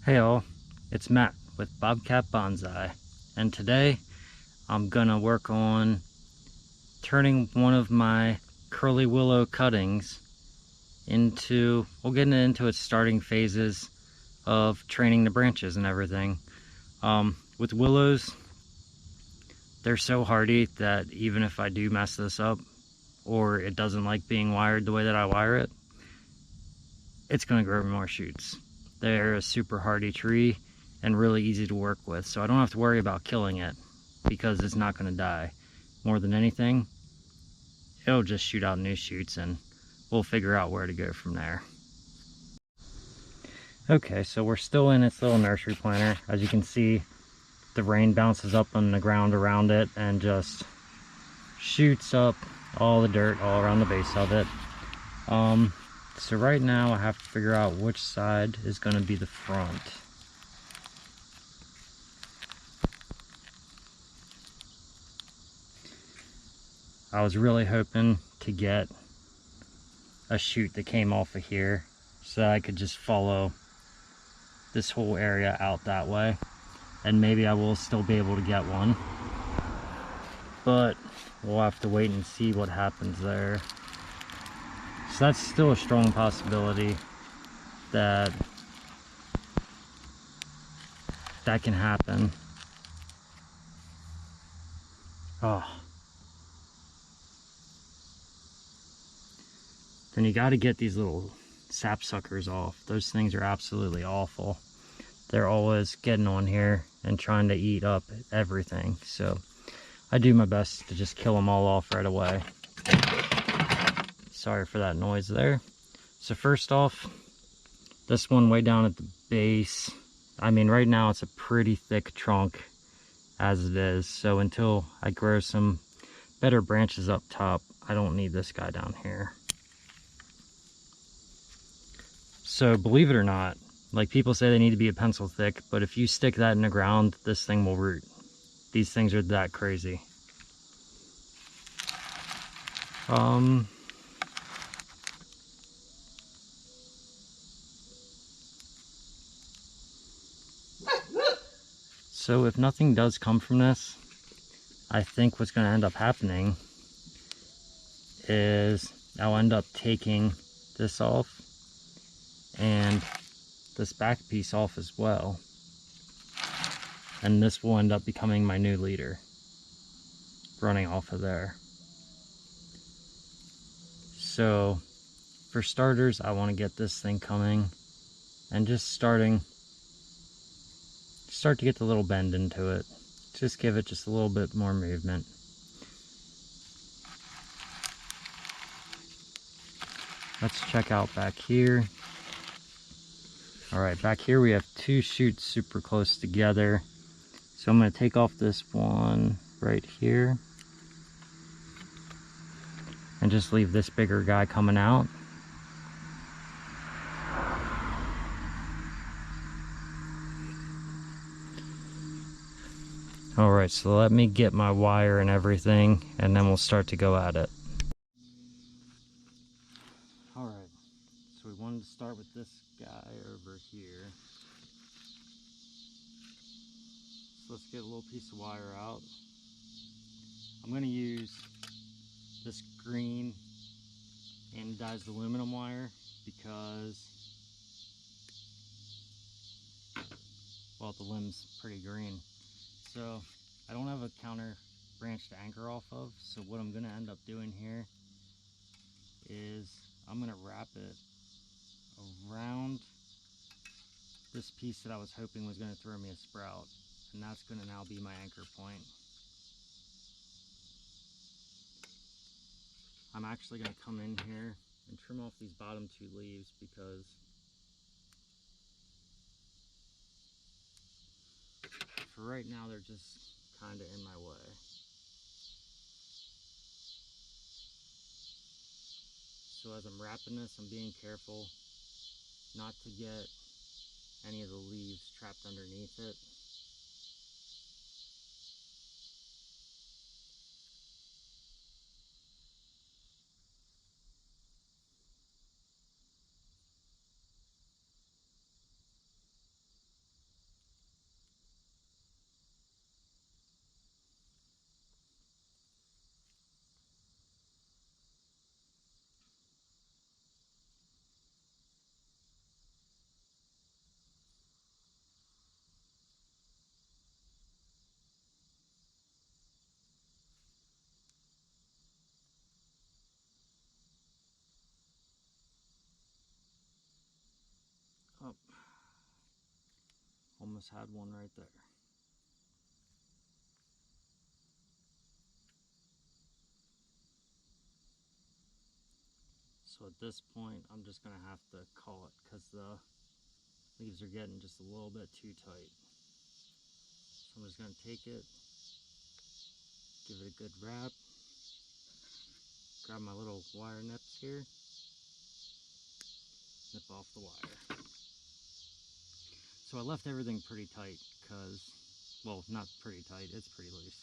Hey all, it's Matt with Bobcat Bonsai, and today I'm gonna work on turning one of my curly willow cuttings into, we'll get into its starting phases of training the branches and everything. With willows, they're so hardy that even if I do mess this up, or it doesn't like being wired the way that I wire it, it's gonna grow more shoots. They're a super hardy tree and really easy to work with, so I don't have to worry about killing it because it's not going to die. More than anything, it'll just shoot out new shoots and we'll figure out where to go from there. Okay, so we're still in its little nursery planter. As you can see, the rain bounces up on the ground around it and just shoots up all the dirt all around the base of it. So right now I have to figure out which side is going to be the front. I was really hoping to get a shoot that came off of here so I could just follow this whole area out that way, and maybe I will still be able to get one, but we'll have to wait and see what happens there. So that's still a strong possibility that can happen. Oh. Then you got to get these little sapsuckers off. Those things are absolutely awful. They're always getting on here and trying to eat up everything. So I do my best to just kill them all off right away. Sorry for that noise there. So first off, this one way down at the base, I mean right now it's a pretty thick trunk as it is. So until I grow some better branches up top, I don't need this guy down here. So believe it or not, like people say they need to be a pencil thick, but if you stick that in the ground, this thing will root. These things are that crazy. So if nothing does come from this, I think what's going to end up happening is I'll end up taking this off and this back piece off as well, and this will end up becoming my new leader running off of there. So for starters, I want to get this thing coming and just start to get the little bend into it. Just give it just a little bit more movement. Let's check out back here. All right, back here we have two shoots super close together. So I'm going to take off this one right here and just leave this bigger guy coming out. All right, so let me get my wire and everything, and then we'll start to go at it. All right, so we wanted to start with this guy over here. So let's get a little piece of wire out. I'm going to use this green anodized aluminum wire because, well, the limb's pretty green. So I don't have a counter branch to anchor off of, so what I'm going to end up doing here is I'm going to wrap it around this piece that I was hoping was going to throw me a sprout, and that's going to now be my anchor point. I'm actually going to come in here and trim off these bottom two leaves because for right now they're just kind of in my way. So as I'm wrapping this, I'm being careful not to get any of the leaves trapped underneath it. almost had one right there. So at this point, I'm just gonna have to call it because the leaves are getting just a little bit too tight. So I'm just gonna take it, give it a good wrap, grab my little wire nips here, nip off the wire. So I left everything pretty tight because, well, not pretty tight, it's pretty loose.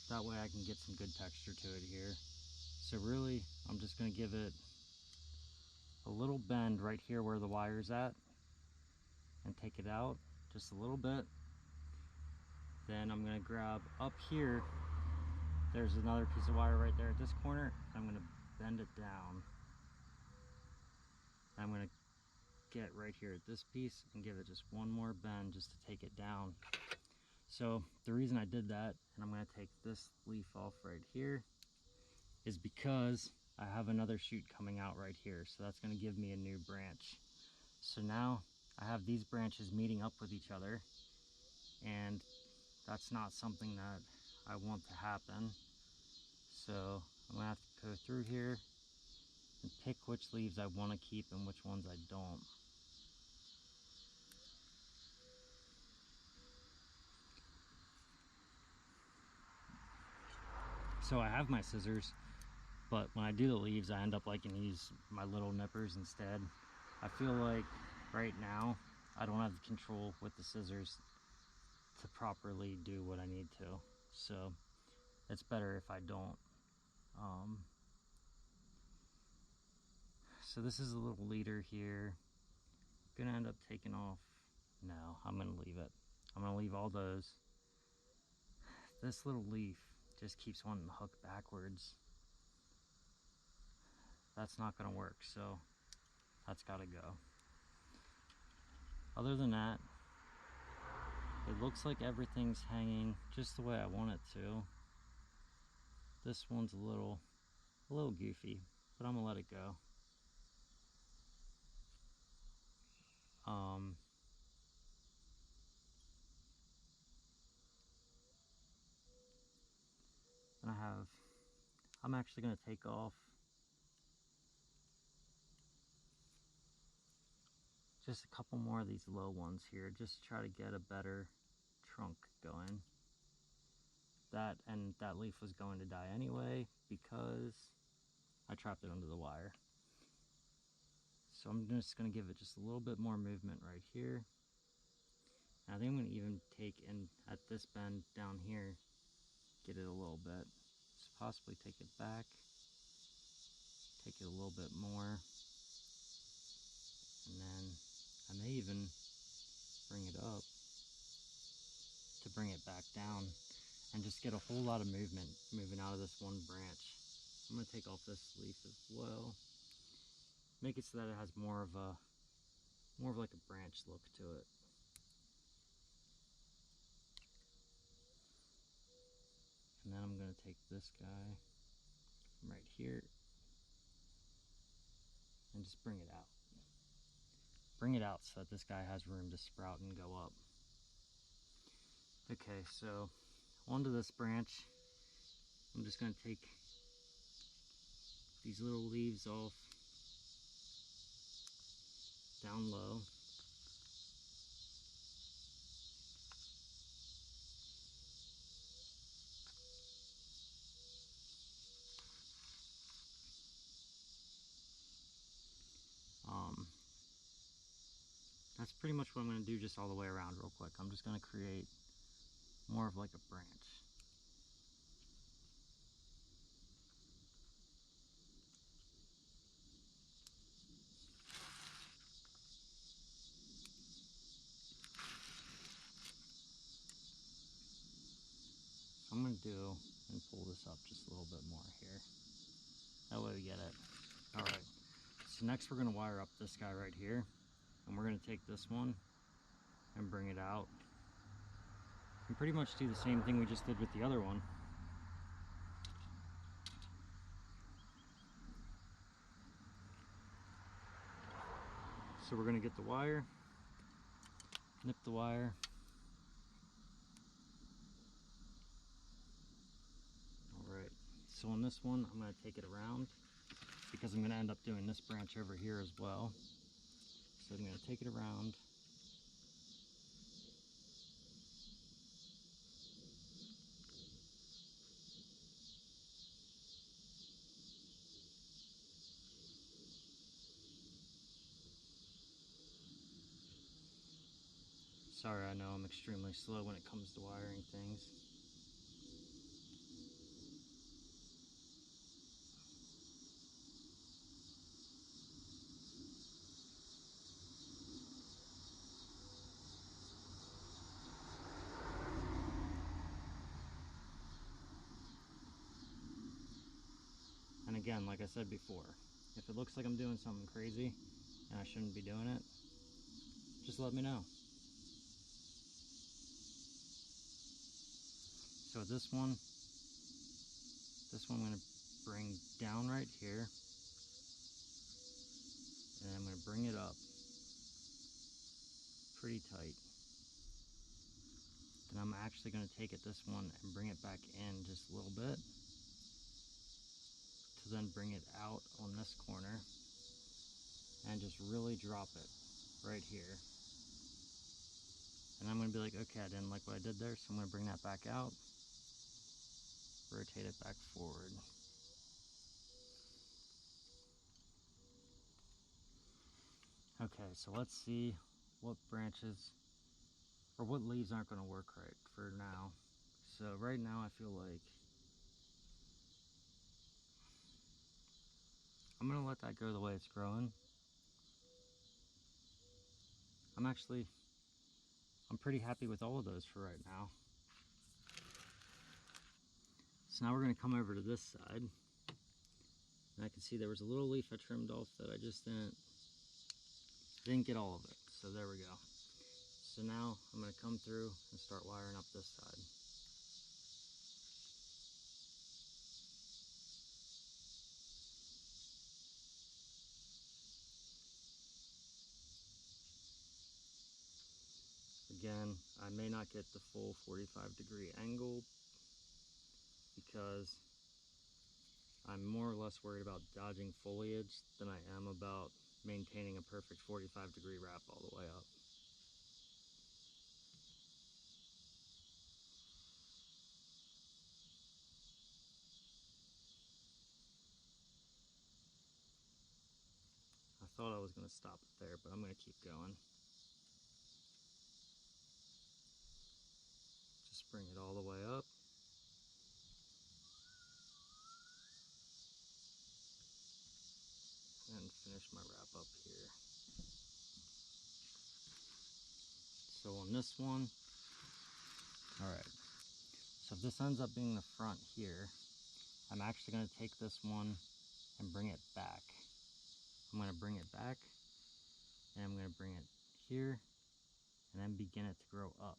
That way I can get some good texture to it here. So really, I'm just gonna give it a little bend right here where the wire's at and take it out just a little bit. Then I'm gonna grab up here, there's another piece of wire right there at this corner. I'm gonna bend it down. I'm gonna get right here at this piece and give it just one more bend just to take it down. So the reason I did that, and I'm gonna take this leaf off right here, is because I have another shoot coming out right here. So that's gonna give me a new branch. So now I have these branches meeting up with each other, and that's not something that I want to happen. So I'm gonna have to go through here and pick which leaves I want to keep and which ones I don't. So I have my scissors, but when I do the leaves, I end up liking to use my little nippers instead. I feel like right now I don't have the control with the scissors to properly do what I need to. So it's better if I don't. So this is a little leader here. Gonna end up taking off. No, I'm gonna leave it. I'm gonna leave all those. This little leaf just keeps wanting to hook backwards. That's not gonna work, so that's gotta go. Other than that, it looks like everything's hanging just the way I want it to. This one's a little goofy, but I'm gonna let it go. And I'm actually gonna take off just a couple more of these low ones here, just to try to get a better trunk going. That leaf was going to die anyway because I trapped it under the wire. So I'm just gonna give it just a little bit more movement right here. And I think I'm gonna even take in at this bend down here, get it a little bit. So possibly take it back, take it a little bit more, and then I may even bring it up to bring it back down and just get a whole lot of movement moving out of this one branch. I'm gonna take off this leaf as well. Make it so that it has more of like a branch look to it. And then I'm gonna take this guy from right here and just bring it out. Bring it out so that this guy has room to sprout and go up. Okay, so onto this branch, I'm just gonna take these little leaves off down low. That's pretty much what I'm going to do just all the way around real quick. I'm just going to create more of like a branch. So I'm going to do and pull this up just a little bit more here. That way we get it. Alright, so next we're going to wire up this guy right here. And we're going to take this one and bring it out. And pretty much do the same thing we just did with the other one. So we're going to get the wire, nip the wire, So on this one, I'm going to take it around because I'm going to end up doing this branch over here as well. So I'm going to take it around. Sorry, I know I'm extremely slow when it comes to wiring things. And again, like I said before, if it looks like I'm doing something crazy and I shouldn't be doing it, just let me know. So this one I'm going to bring down right here, and I'm going to bring it up pretty tight. Then I'm actually going to take it this one and bring it back in just a little bit, to then bring it out on this corner and just really drop it right here. And I'm going to be like, okay, I didn't like what I did there, so I'm going to bring that back out, rotate it back forward. Okay, so let's see what branches or what leaves aren't going to work right for now. So right now I feel like I'm going to let that go the way it's growing. I'm pretty happy with all of those for right now. So now we're going to come over to this side. And I can see there was a little leaf I trimmed off that I just didn't get all of it. So there we go. So now I'm going to come through and start wiring up this side. Again, I may not get the full 45-degree angle because I'm more or less worried about dodging foliage than I am about maintaining a perfect 45-degree wrap all the way up. I thought I was going to stop it there, but I'm going to keep going. Just bring it all the way up. And finish my wrap up here. So on this one, alright, so if this ends up being the front here, I'm actually going to take this one and bring it back. I'm going to bring it back, and I'm going to bring it here, and then begin it to grow up.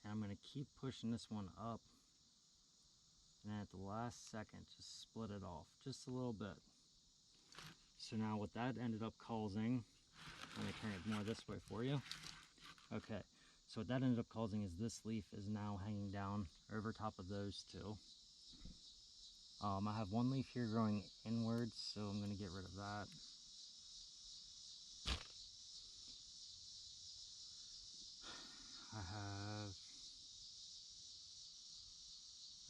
And I'm going to keep pushing this one up, and then at the last second, just split it off just a little bit. So now what that ended up causing, let me turn it more this way for you. Okay, so what that ended up causing is this leaf is now hanging down over top of those two. I have one leaf here growing inwards, so I'm going to get rid of that.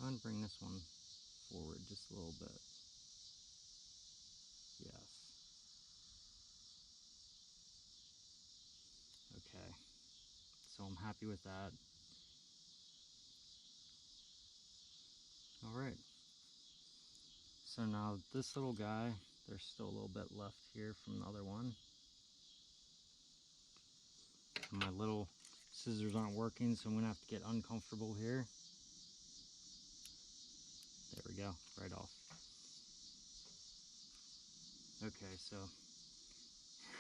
I'm going to bring this one forward just a little bit. Yes. Okay, so I'm happy with that. Alright, so now this little guy, there's still a little bit left here from the other one. My little scissors aren't working, so I'm going to have to get uncomfortable here. There we go, right off. Okay, so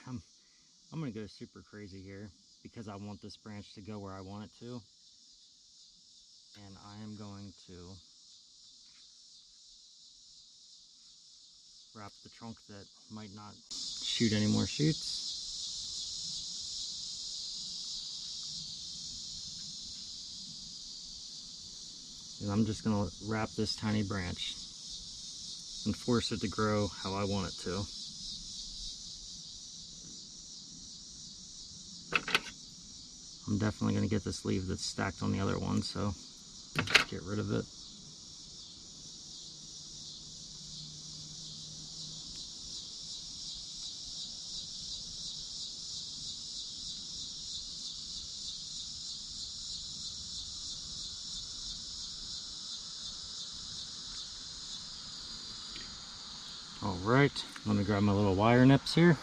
I'm going to go super crazy here because I want this branch to go where I want it to. And I am going to wrap the trunk that might not shoot any more shoots. And I'm just gonna wrap this tiny branch and force it to grow how I want it to. I'm definitely gonna get this leaf that's stacked on the other one, so get rid of it. Alright, let me grab my little wire nips here.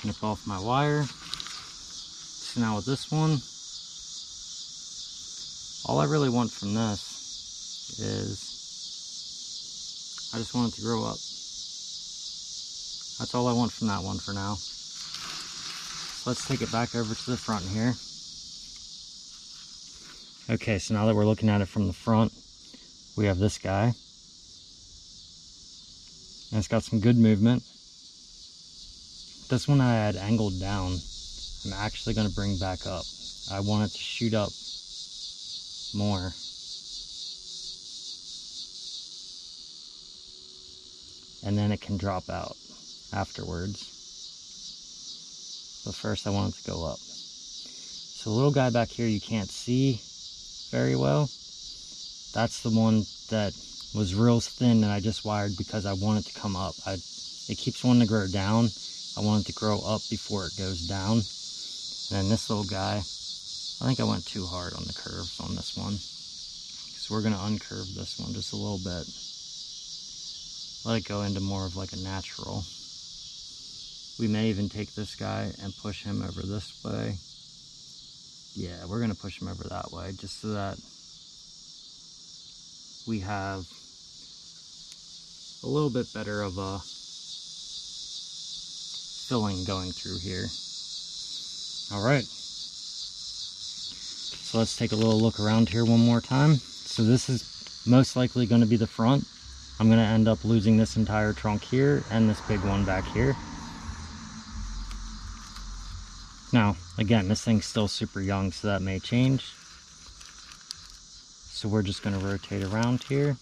Nip off my wire. So now with this one, all I really want from this is I just want it to grow up. That's all I want from that one for now. So let's take it back over to the front here. Okay, so now that we're looking at it from the front, we have this guy. And it's got some good movement. This one I had angled down. I'm actually going to bring back up. I want it to shoot up more. And then it can drop out afterwards. But first I want it to go up. So the little guy back here you can't see very well. That's the one that was real thin and I just wired because I want it to come up. It keeps wanting to grow down. I want it to grow up before it goes down. And then this little guy, I think I went too hard on the curves on this one. So we're gonna uncurve this one just a little bit. Let it go into more of like a natural. We may even take this guy and push him over this way. Yeah, we're gonna push him over that way just so that we have a little bit better of a filling going through here. All right, so let's take a little look around here one more time. So this is most likely going to be the front. I'm going to end up losing this entire trunk here and this big one back here. Now again, this thing's still super young, so that may change. So we're just going to rotate around here.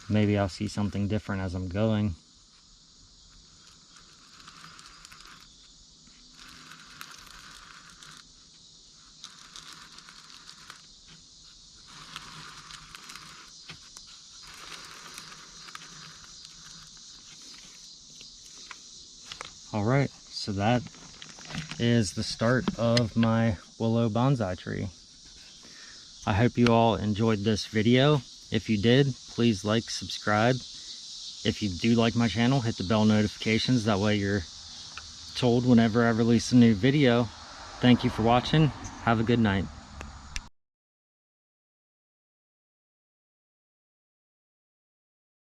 Maybe I'll see something different as I'm going. Alright, so that is the start of my willow bonsai tree. I hope you all enjoyed this video. If you did, please like, subscribe. If you do like my channel, hit the bell notifications. That way you're told whenever I release a new video. Thank you for watching. Have a good night.